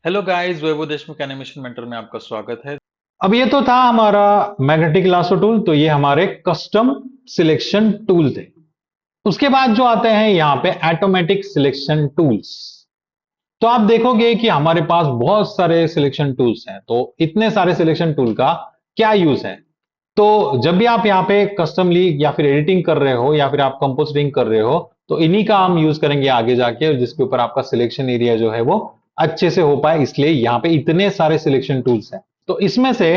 Hello guys, वैभव Deshmukh animation mentor में आपका स्वागत है। अब ये तो था हमारा मैग्नेटिक लासो टूल। तो ये हमारे कस्टम सिलेक्शन टूल थे। उसके बाद जो आते हैं यहाँ पे ऑटोमेटिक सिलेक्शन टूल्स। तो आप देखोगे कि हमारे पास बहुत सारे सिलेक्शन टूल्स हैं। तो इतने सारे सिलेक्शन टूल का क्या यूज है? तो जब भी आप यहाँ पे कस्टमली या फिर एडिटिंग कर रहे हो या फिर आप कंपोजिटिंग कर रहे हो, तो इन्हीं का हम यूज करेंगे आगे जाके, जिसके ऊपर आपका सिलेक्शन एरिया जो है वो अच्छे से हो पाए। इसलिए यहाँ पे इतने सारे सिलेक्शन टूल्स हैं। तो इसमें से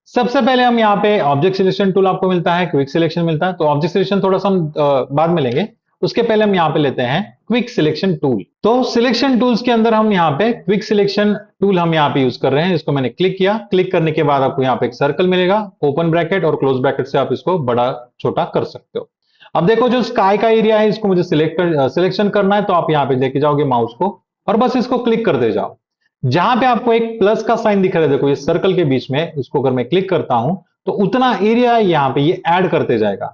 सबसे पहले हम यहाँ पे ऑब्जेक्ट सिलेक्शन टूल आपको मिलता है, क्विक सिलेक्शन मिलता है। तो ऑब्जेक्ट सिलेक्शन थोड़ा सा हम बाद में लेंगे। उसके पहले हम यहाँ पे लेते हैं क्विक सिलेक्शन टूल। तो सिलेक्शन टूल्स के अंदर हम यहाँ पे क्विक सिलेक्शन टूल हम यहाँ पे यूज कर रहे हैं। इसको मैंने क्लिक किया। क्लिक करने के बाद आपको यहाँ पे एक सर्कल मिलेगा। ओपन ब्रैकेट और क्लोज ब्रैकेट से आप इसको बड़ा छोटा कर सकते हो। अब देखो, जो स्काई का एरिया है इसको मुझे सिलेक्शन करना है। तो आप यहाँ पे लेके जाओगे माउस को और बस इसको क्लिक करते जाओ। जहां पे आपको एक प्लस का साइन दिख रहा है, देखो ये सर्कल के बीच में, इसको अगर मैं क्लिक करता हूं तो उतना एरिया यहाँ पे ये ऐड करते जाएगा।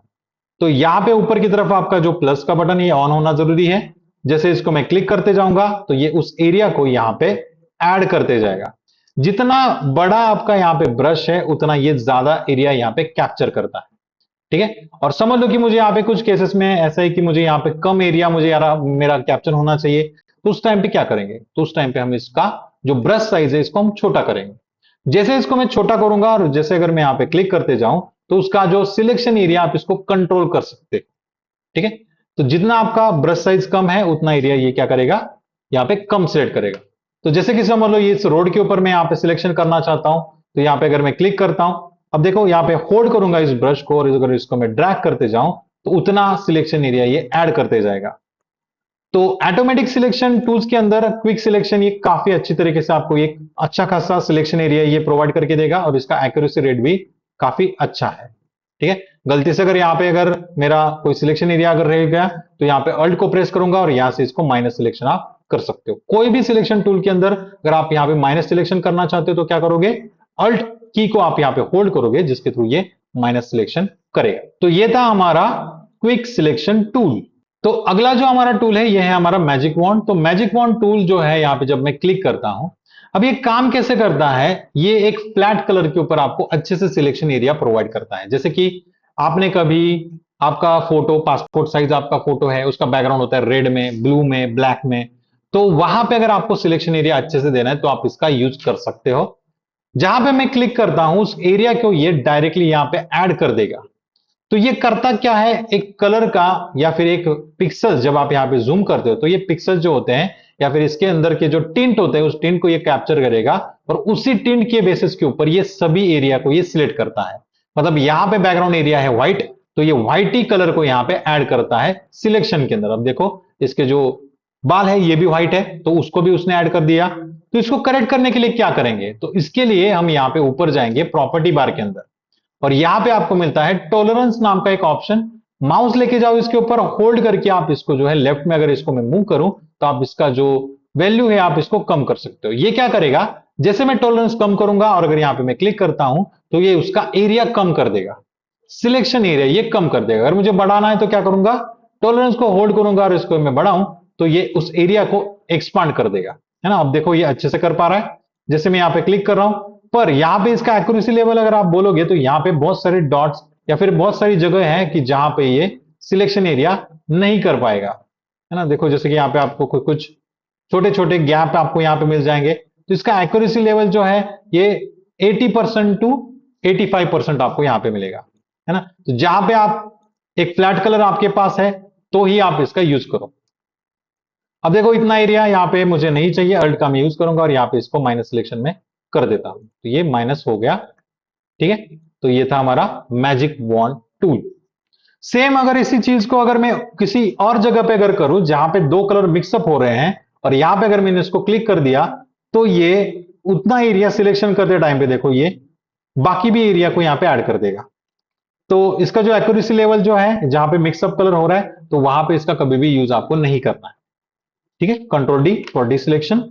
तो यहां पे ऊपर की तरफ आपका जो प्लस का बटन है ये ऑन होना जरूरी है। जैसे इसको मैं क्लिक करते जाऊंगा तो ये उस एरिया को यहां पे ऐड करते जाएगा। जितना बड़ा आपका यहाँ पे ब्रश है उतना ये ज्यादा एरिया यहाँ पे कैप्चर करता है। ठीक है। और समझ लो कि मुझे यहाँ पे कुछ केसेस में ऐसा है कि मुझे यहाँ पे कम एरिया मुझे यार मेरा कैप्चर होना चाहिए। तो उस टाइम पे क्या करेंगे? तो उस टाइम पे हम इसका जो ब्रश साइज है इसको हम छोटा करेंगे। जैसे इसको मैं छोटा करूंगा और जैसे अगर मैं यहाँ पे क्लिक करते जाऊं तो उसका जो सिलेक्शन एरिया आप इसको कंट्रोल कर सकते हो। ठीक है। तो जितना आपका ब्रश साइज कम है उतना एरिया ये क्या करेगा, यहाँ पे कम सिलेक्ट करेगा। तो जैसे कि समझ लो ये इस रोड के ऊपर मैं यहाँ पे सिलेक्शन करना चाहता हूं। तो यहाँ पे अगर मैं क्लिक करता हूं, अब देखो यहाँ पे होल्ड करूंगा इस ब्रश को और अगर इसको मैं ड्रैग करते जाऊं तो उतना सिलेक्शन एरिया ये ऐड करते जाएगा। तो ऑटोमेटिक सिलेक्शन टूल्स के अंदर क्विक सिलेक्शन ये काफी अच्छी तरीके से आपको एक अच्छा खासा सिलेक्शन एरिया ये प्रोवाइड करके देगा और इसका एक्यूरेसी रेट भी काफी अच्छा है। ठीक है। गलती से अगर मेरा कोई सिलेक्शन एरिया अगर रह गया तो यहाँ पे अल्ट को प्रेस करूंगा और यहां से इसको माइनस सिलेक्शन आप कर सकते हो। कोई भी सिलेक्शन टूल के अंदर अगर आप यहाँ पे माइनस सिलेक्शन करना चाहते हो तो क्या करोगे? अल्ट की को आप यहाँ पे होल्ड करोगे जिसके थ्रू ये माइनस सिलेक्शन करेगा। तो ये था हमारा क्विक सिलेक्शन टूल। तो अगला जो हमारा टूल है ये है हमारा मैजिक वॉन्ड। तो मैजिक वॉन्ड टूल जो है यहाँ पे जब मैं क्लिक करता हूं, अब ये काम कैसे करता है? ये एक फ्लैट कलर के ऊपर आपको अच्छे से सिलेक्शन एरिया प्रोवाइड करता है। जैसे कि आपने कभी आपका फोटो, पासपोर्ट साइज आपका फोटो है, उसका बैकग्राउंड होता है रेड में, ब्लू में, ब्लैक में। तो वहां पे अगर आपको सिलेक्शन एरिया अच्छे से देना है तो आप इसका यूज कर सकते हो। जहां पे मैं क्लिक करता हूं उस एरिया को ये डायरेक्टली यहां पे ऐड कर देगा। तो ये करता क्या है? एक कलर का या फिर एक पिक्सल जब आप यहां पे जूम करते हो तो ये पिक्सल जो होते हैं या फिर इसके अंदर के जो टिंट होते हैं उस टिंट को ये कैप्चर करेगा और उसी टिंट के बेसिस के ऊपर ये सभी एरिया को ये सिलेक्ट करता है। मतलब यहां पे बैकग्राउंड एरिया है व्हाइट, तो ये व्हाइट ही कलर को यहां पे ऐड करता है सिलेक्शन के अंदर। अब देखो इसके जो बाल है ये भी व्हाइट है तो उसको भी उसने ऐड कर दिया। तो इसको करेक्ट करने के लिए क्या करेंगे? तो इसके लिए हम यहां पे ऊपर जाएंगे प्रॉपर्टी बार के अंदर और यहां पे आपको मिलता है टॉलरेंस नाम का एक ऑप्शन। माउस लेके जाओ इसके ऊपर, होल्ड करके आप इसको जो है लेफ्ट में अगर इसको मैं मूव करूं तो आप इसका जो वैल्यू है आप इसको कम कर सकते हो। ये क्या करेगा? जैसे मैं टॉलरेंस कम करूंगा और अगर यहां पे मैं क्लिक करता हूं तो ये उसका एरिया कम कर देगा, सिलेक्शन एरिया ये कम कर देगा। अगर मुझे बढ़ाना है तो क्या करूंगा? टॉलरेंस को होल्ड करूंगा और इसको मैं बढ़ाऊं तो ये उस एरिया को एक्सपांड कर देगा, है ना। अब देखो ये अच्छे से कर पा रहा है। जैसे मैं यहां पे क्लिक कर रहा हूं, पर यहां पे इसका एक्यूरेसी लेवल अगर आप बोलोगे तो यहां पे बहुत सारे डॉट्स या फिर बहुत सारी जगह है कि जहां पे ये सिलेक्शन एरिया नहीं कर पाएगा, है ना। देखो जैसे कि यहां पे आपको कुछ छोटे छोटे गैप आपको यहां पे मिल जाएंगे। तो इसका एक्यूरेसी लेवल जो है ये 80% टू 85% आपको यहां पे मिलेगा, है ना। तो जहां पे आप एक फ्लैट कलर आपके पास है तो ही आप इसका यूज करो। अब देखो इतना एरिया यहाँ पे मुझे नहीं चाहिए, अल्ट का मैं यूज करूंगा और यहाँ पे इसको माइनस सिलेक्शन में कर देता हूं तो ये माइनस हो गया। ठीक है। तो ये था हमारा मैजिक वॉन्ड टूल। सेम अगर इसी चीज को अगर मैं किसी और जगह पे अगर करूं जहां पे दो कलर मिक्सअप हो रहे हैं और यहां पे अगर मैंने इसको क्लिक कर दिया तो ये उतना एरिया सिलेक्शन करते टाइम पे देखो ये बाकी भी एरिया को यहां पे ऐड कर देगा। तो इसका जो एक्यूरेसी लेवल जो है जहां पे मिक्सअप कलर हो रहा है तो वहां पे इसका कभी भी यूज आपको नहीं करना है। ठीक है। Control D for D selection.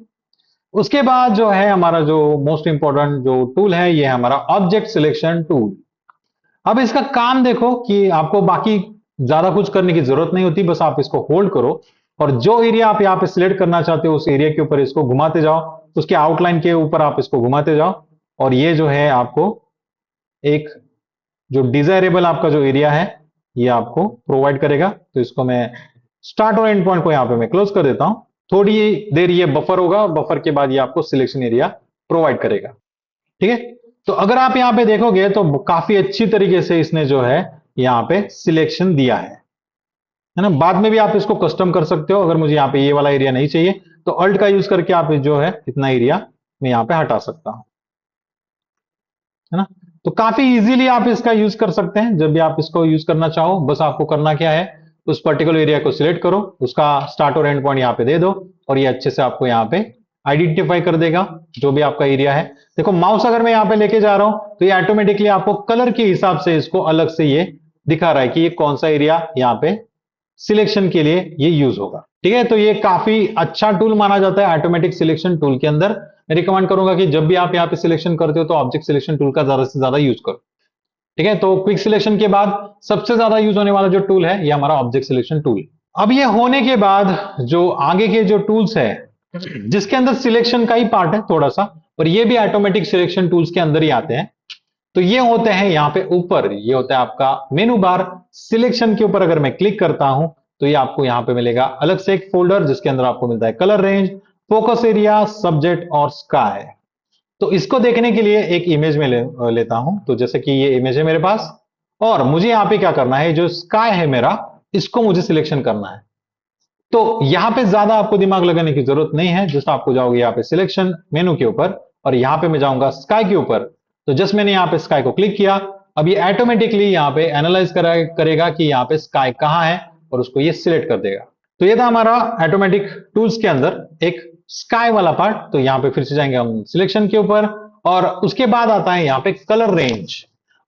उसके बाद जो है हमारा जो मोस्ट इंपॉर्टेंट जो टूल है ये है हमारा ऑब्जेक्ट सिलेक्शन टूल। अब इसका काम देखो कि आपको बाकी ज्यादा कुछ करने की जरूरत नहीं होती, बस आप इसको होल्ड करो और जो एरिया आप यहाँ पे सिलेक्ट करना चाहते हो उस एरिया के ऊपर इसको घुमाते जाओ उसके आउटलाइन के ऊपर आप इसको घुमाते जाओ और ये जो है आपको एक जो डिजायरेबल आपका जो एरिया है ये आपको प्रोवाइड करेगा। तो इसको मैं स्टार्ट और एंड पॉइंट को यहां पे मैं क्लोज कर देता हूं। थोड़ी देर ये बफर होगा, बफर के बाद ये आपको सिलेक्शन एरिया प्रोवाइड करेगा। ठीक है, तो अगर आप यहां पे देखोगे तो काफी अच्छी तरीके से इसने जो है यहां पे सिलेक्शन दिया है ना। बाद में भी आप इसको कस्टम कर सकते हो। अगर मुझे यहां पे ये वाला एरिया नहीं चाहिए तो अल्ट का यूज करके आप जो है इतना एरिया मैं यहां पे हटा सकता हूं, है ना। तो काफी इजीली आप इसका यूज कर सकते हैं। जब भी आप इसको यूज करना चाहो, बस आपको करना क्या है, उस पर्टिकुलर एरिया को सिलेक्ट करो, उसका स्टार्ट और एंड पॉइंट यहां पे दे दो और ये अच्छे से आपको यहां पे आइडेंटिफाई कर देगा जो भी आपका एरिया है। देखो माउस अगर मैं यहां पे लेके जा रहा हूं तो ये ऑटोमेटिकली आपको कलर के हिसाब से इसको अलग से ये दिखा रहा है कि ये कौन सा एरिया यहां पे सिलेक्शन के लिए ये यूज होगा। ठीक है, तो ये काफी अच्छा टूल माना जाता है ऑटोमेटिक सिलेक्शन टूल के अंदर। मैं रिकमेंड करूंगा कि जब भी आप यहाँ पे सिलेक्शन करते हो तो ऑब्जेक्ट सिलेक्शन टूल का ज्यादा से ज्यादा यूज करो। ठीक है, तो क्विक सिलेक्शन के बाद सबसे ज्यादा यूज होने वाला जो टूल है ये हमारा ऑब्जेक्ट सिलेक्शन टूल। अब ये होने के बाद जो आगे के जो टूल्स है जिसके अंदर सिलेक्शन का ही पार्ट है थोड़ा सा, और ये भी ऑटोमेटिक सिलेक्शन टूल्स के अंदर ही आते हैं। तो ये होते हैं यहाँ पे ऊपर, ये होता है आपका मेनू बार। सिलेक्शन के ऊपर अगर मैं क्लिक करता हूं तो ये आपको यहां पे मिलेगा अलग से एक फोल्डर जिसके अंदर आपको मिलता है colour range, focus area, subject और स्काई। तो इसको देखने के लिए एक इमेज में लेता हूं। तो जैसे कि ये इमेज है मेरे पास और मुझे यहां पे क्या करना है, जो स्काई है मेरा इसको मुझे सिलेक्शन करना है। तो यहां पे ज्यादा आपको दिमाग लगाने की जरूरत नहीं है। जस्ट आपको जाओगे यहाँ पे सिलेक्शन मेनू के ऊपर और यहां पे मैं जाऊंगा स्काई के ऊपर। तो जस्ट मैंने यहां पे स्काई को क्लिक किया, अब ये ऑटोमेटिकली यहां पे एनालाइज करेगा कि यहां पे स्काई कहां है और उसको ये सिलेक्ट कर देगा। तो ये था हमारा ऑटोमेटिक टूल्स के अंदर एक स्काई वाला पार्ट। तो यहां पे फिर से जाएंगे हम सिलेक्शन के ऊपर और उसके बाद आता है यहां पे कलर रेंज।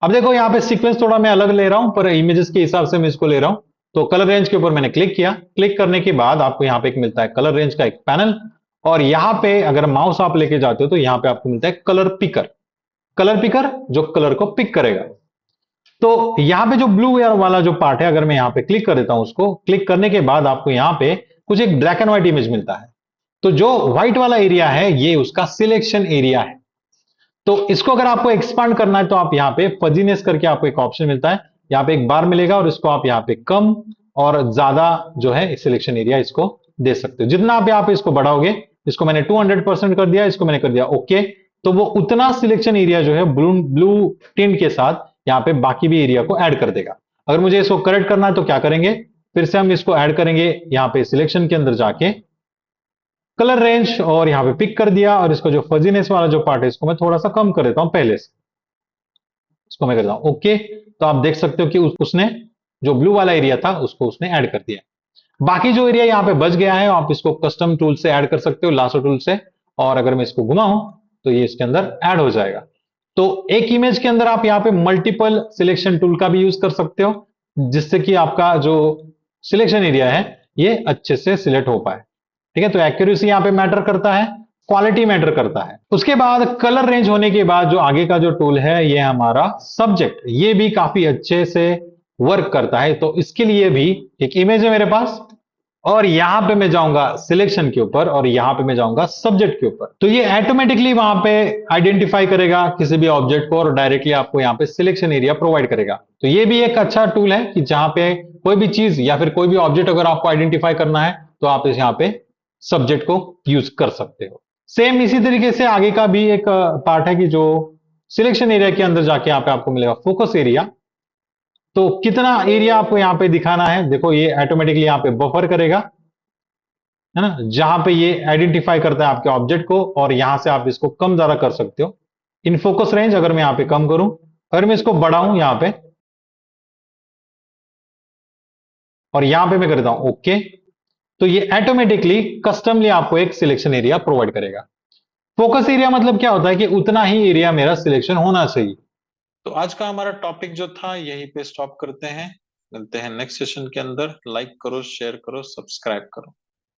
अब देखो यहां पे सीक्वेंस थोड़ा मैं अलग ले रहा हूं पर इमेजेस के हिसाब से मैं इसको ले रहा हूं। तो कलर रेंज के ऊपर मैंने क्लिक किया, क्लिक करने के बाद आपको यहां पे एक मिलता है कलर रेंज का एक पैनल और यहां पे अगर माउस आप लेके जाते हो तो यहां पे आपको मिलता है कलर पिकर। कलर पिकर जो कलर को पिक करेगा। तो यहां पे जो ब्लू वाला जो पार्ट है अगर मैं यहां पे क्लिक कर देता हूं, उसको क्लिक करने के बाद आपको यहां पे कुछ एक ब्लैक एंड व्हाइट इमेज मिलता है। तो जो व्हाइट वाला एरिया है ये उसका सिलेक्शन एरिया है। तो इसको अगर आपको एक्सपांड करना है तो आप यहां पे फजीनेस करके आपको एक ऑप्शन मिलता है, यहां पे एक बार मिलेगा और इसको आप यहां पे कम और ज्यादा जो है सिलेक्शन एरिया इसको दे सकते हो। जितना आप यहां पे इसको बढ़ाओगे, इसको मैंने 200% कर दिया, इसको मैंने कर दिया ओके, तो वो उतना सिलेक्शन एरिया जो है ब्लू ब्लू टिंट के साथ यहां पे बाकी भी एरिया को ऐड कर देगा। अगर मुझे इसको करेक्ट करना है तो क्या करेंगे, फिर से हम इसको ऐड करेंगे यहां पे सिलेक्शन के अंदर जाके कलर रेंज और यहां पे पिक कर दिया और इसको जो फजीनेस वाला जो पार्ट है इसको मैं थोड़ा सा कम कर देता हूं पहले से, इसको मैं करता हूं ओके। तो आप देख सकते हो कि उसने जो ब्लू वाला एरिया था उसको उसने ऐड कर दिया। बाकी जो एरिया यहां पे बच गया है आप इसको कस्टम टूल से ऐड कर सकते हो, लासो टूल से, और अगर मैं इसको घुमाऊं तो ये इसके अंदर ऐड हो जाएगा। तो एक इमेज के अंदर आप यहां पे मल्टीपल सिलेक्शन टूल का भी यूज कर सकते हो जिससे कि आपका जो सिलेक्शन एरिया है ये अच्छे से सिलेक्ट हो पाए। ठीक है, तो एक्यूरेसी यहां पे मैटर करता है, क्वालिटी मैटर करता है। उसके बाद कलर रेंज होने के बाद जो आगे का जो टूल है ये हमारा सब्जेक्ट, ये भी काफी अच्छे से वर्क करता है। तो इसके लिए भी एक इमेज है मेरे पास और यहां पे मैं जाऊंगा सिलेक्शन के ऊपर और यहां पे मैं जाऊंगा सब्जेक्ट के ऊपर। तो ये ऑटोमेटिकली वहां पे आइडेंटिफाई करेगा किसी भी ऑब्जेक्ट को और डायरेक्टली आपको यहां पे सिलेक्शन एरिया प्रोवाइड करेगा। तो ये भी एक अच्छा टूल है कि जहां पे कोई भी चीज या फिर कोई भी ऑब्जेक्ट अगर आपको आइडेंटिफाई करना है तो आप इस यहां पे सब्जेक्ट को यूज कर सकते हो। सेम इसी तरीके से आगे का भी एक पार्ट है कि जो सिलेक्शन एरिया के अंदर जाके यहाँ पे आपको मिलेगा फोकस एरिया। तो कितना एरिया आपको यहां पे दिखाना है, देखो ये ऑटोमेटिकली यहां पे बफर करेगा, है ना, जहां पे ये आइडेंटिफाई करता है आपके ऑब्जेक्ट को और यहां से आप इसको कम ज्यादा कर सकते हो। इन फोकस रेंज अगर मैं यहां पे कम करूं, अगर मैं इसको बढ़ाऊं यहां पे और यहां पे मैं करता हूं ओके, तो ये ऑटोमेटिकली कस्टमली आपको एक सिलेक्शन एरिया प्रोवाइड करेगा। फोकस एरिया मतलब क्या होता है कि उतना ही एरिया मेरा सिलेक्शन होना चाहिए। तो आज का हमारा टॉपिक जो था यहीं पे स्टॉप करते हैं, मिलते हैं नेक्स्ट सेशन के अंदर। लाइक करो, शेयर करो, सब्सक्राइब करो।